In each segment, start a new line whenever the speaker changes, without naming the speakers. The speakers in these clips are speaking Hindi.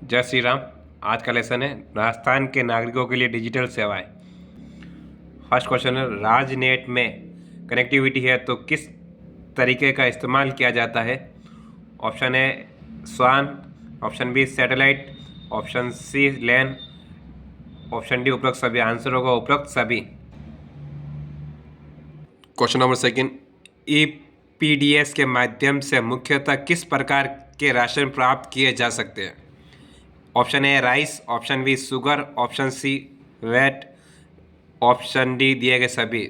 जय श्री राम। आज का लेसन है राजस्थान के नागरिकों के लिए डिजिटल सेवाएं। फर्स्ट क्वेश्चन है, राजनेट में कनेक्टिविटी है तो किस तरीके का इस्तेमाल किया जाता है? ऑप्शन ए स्वान, option B satellite, option C LAN, option D उपरोक्त सभी। आंसर होगा उपरोक्त सभी। क्वेश्चन नंबर सेकंड, ईपीडीएस के माध्यम से मुख्यतः किस प्रकार के राशन प्राप्त किए जा सकते हैं? Option A rice, option B sugar, option C wheat, option D दिए गए सभी।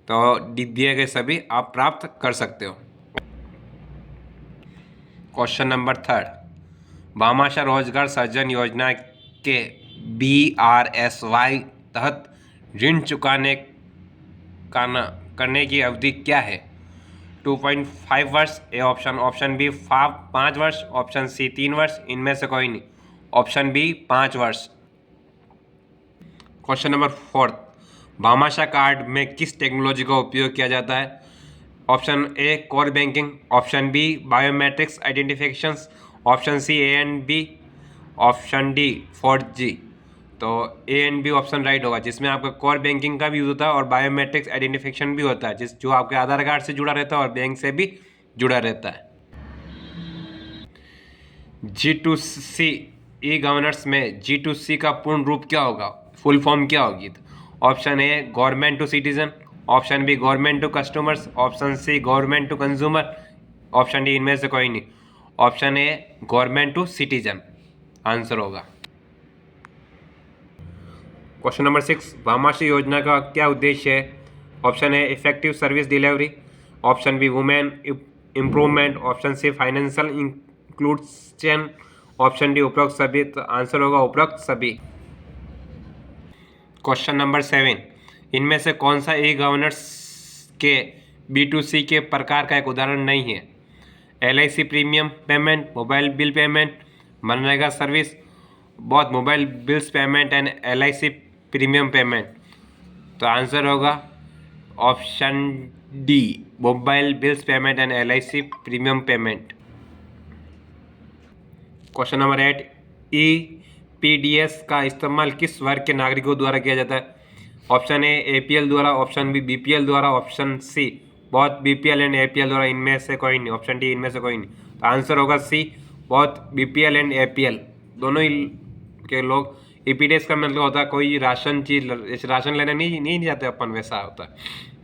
तो डी दिए गए सभी आप प्राप्त कर सकते हो। क्वेश्चन नंबर थर्ड, भामाशाह रोजगार सृजन योजना के BRSY तहत ऋण चुकाने करने की अवधि क्या है? 2.5 वर्ष ए ऑप्शन, ऑप्शन बी 5 वर्ष, ऑप्शन सी 3 वर्ष, इनमें से कोई नहीं। ऑप्शन बी 5 वर्ष। Question number fourth, Bhamashah card में किस टेक्नोलॉजी का उपयोग किया जाता है? Option A core banking, option B biometrics identifications, option C A and B, option D 4G। तो A and B option right होगा, जिसमें आपका कोर बैंकिंग का भी यूज होता है और बायोमेट्रिक्स आइडेंटिफिकेशन भी होता है, जो आपके आधार कार्ड से जुड़ा रहता है और बैंक से भी जुड़ा रहता है। G2C ई गवर्नेंस में G2C का पूर्ण रूप क्या होगा, फुल फॉर्म क्या होगी? Option A government to citizen, option B government to customers, option C government to consumer, option D इनमें से कोई नहीं। Option A government to citizen answer होगा। क्वेश्चन नंबर 6, भामाशाह योजना का क्या उद्देश्य है? Option A effective service delivery, option B women improvement, option C financial inclusion, option D उपरोक्त सभी। तो आंसर होगा उपरोक्त सभी। क्वेश्चन नंबर 7, इनमें से कौन सा ई गवर्नेंस के B2C के प्रकार का एक उदाहरण नहीं है? LIC premium payment, mobile bill payment, MNREGA service, both mobile bills payment and LIC premium payment. तो आंसर होगा option D mobile bills payment and LIC premium payment. Question number 8, EPDS का इस्तेमाल किस वर्ग के नागरिकों द्वारा किया जाता है? ऑप्शन ए APL द्वारा, ऑप्शन बी BPL द्वारा, ऑप्शन सी बहुत BPL एंड APL द्वारा, इनमें से कोई नहीं। ऑप्शन डी इनमें से कोई नहीं। तो आंसर होगा सी बहुत BPL एंड APL दोनों ही के लोग। EPDS का मतलब होता है कोई राशन चीज, राशन लेने नहीं जाते अपन, वैसा होता है।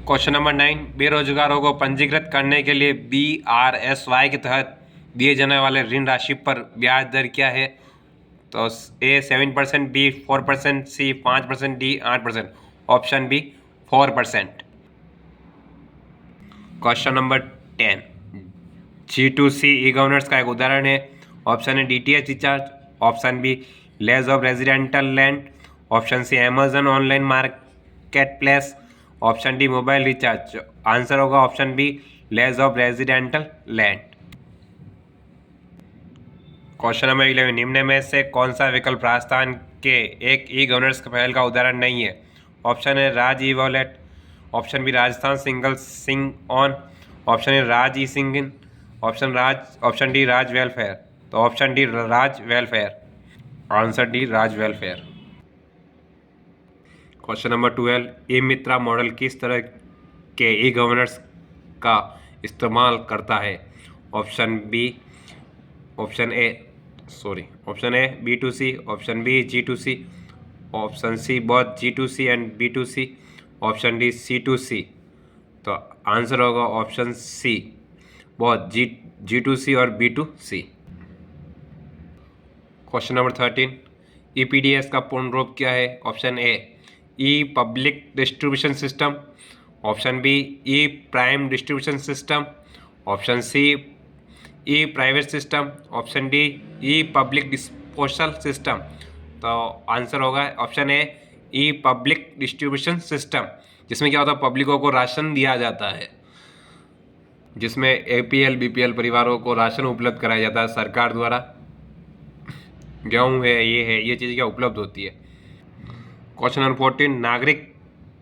क्वेश्चन नंबर 9, बेरोजगारों को पंजीकृत करने के लिए BRSY के तहत दिए जाने वाले ऋण राशि पर ब्याज दर क्या है? तो A 7%, B 4%, C 5%, D 8%, option B 4%। Question number 10, G2C e governance का एक उदाहरण है। Option A DTH recharge, option B lease of residential land, option C Amazon online market place, option D mobile recharge. Answer होगा option B lease of residential land. Question number 11, निम्न में से कौन सा विकल्प राजस्थान के एक ई गवर्नेंस पहल का उदाहरण नहीं है? Option A Raj e wallet, option B Rajasthan single sing on, option A Raj E Singh in, option D Raj welfare. तो ऑप्शन डी राज वेलफेयर, आंसर डी राज वेलफेयर। क्वेश्चन नंबर 12, ई मित्रा मॉडल किस तरह के ई गवर्नेंस का इस्तेमाल करता है? Option A B2C, option B G2C, option C both G2C and B2C, option D C2C। तो आंसर होगा ऑप्शन सी बोथ G2C और B2C। क्वेश्चन नंबर 13, EPDS का पूर्ण रूप क्या है? Option A E public distribution system, option B E prime distribution system, option C E private system, option D E public disposal system. तो आंसर होगा option A E public distribution system, जिसमें क्या होता है पब्लिकों को राशन दिया जाता है, जिसमें APL BPL परिवारों को राशन उपलब्ध कराया जाता है सरकार द्वारा। गेहूँ है, ये चीज़ क्या उपलब्ध होती है। क्वेश्चन नंबर 14, नागरिक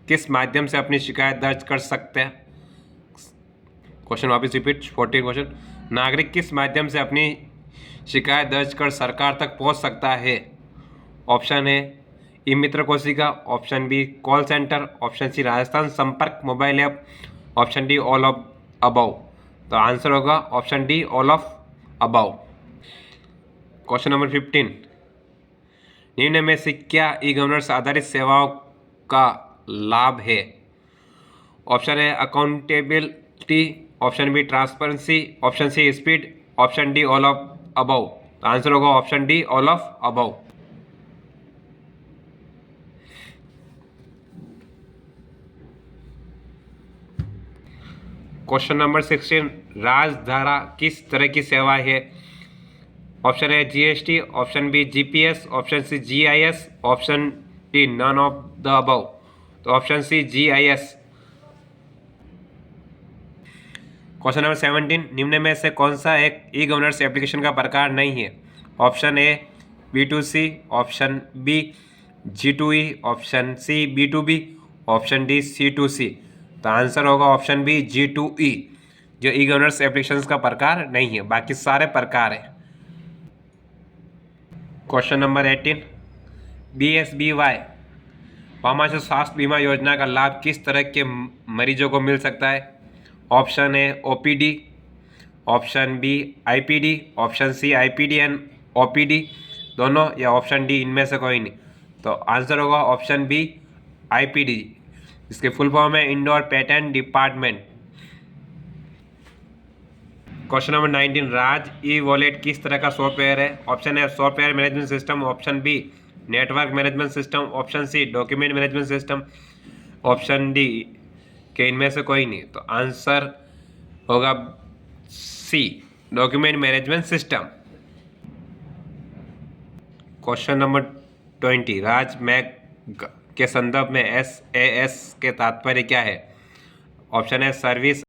किस माध्यम से अपनी शिकायत दर्ज कर सकते हैं? क्वेश्चन वापस रिपीट, 14 क्वेश्चन, नागरिक किस माध्यम से अपनी शिकायत दर्ज कर सरकार तक पहुंच सकता है? ऑप्शन ए ई मित्र कोशिका, option B call centre, option C Rajasthan Sampark mobile app, option D all of above. तो आंसर होगा option D all of above. Question number 15, निम्न में से क्या ई गवर्नेंस आधारित सेवाओं का लाभ है? Option A accountability, option B transparency, option C speed, option D all of above. Answer होगा option D all of above. Question number 16, Rajdhara किस तरह की सेवा है? Option A GST, option B GPS, option C GIS, option D none of the above. तो option C GIS. Question number 17, निम्न में से कौन सा एक ई गवर्नेंस एप्लीकेशन का प्रकार नहीं है? Option A B2C, option B G2E, option C B2B, option D C2C। तो आंसर होगा ऑप्शन बी G2E, जो ई गवर्नेंस एप्लीकेशन का प्रकार नहीं है, बाकी सारे प्रकार है। क्वेश्चन नंबर 18, BSBY परामर्श स्वास्थ्य बीमा योजना का लाभ किस तरह के मरीजों को मिल सकता है? Option A OPD, option B IPD, option C IPD and OPD दोनों, या ऑप्शन डी इनमें से कोई नहीं। तो आंसर होगा ऑप्शन बी IPD, इसके फुल फॉर्म है indoor patent department. Question number 19, Raj e wallet किस तरह का सॉफ्टवेयर है? Option A software management system, option B network management system, option C document management system, option D के इनमें से कोई नहीं। तो आंसर होगा C document management system. Question number 20, Raj Mag के संदर्भ में SAS के तात्पर्य क्या है? ऑप्शन है सर्विस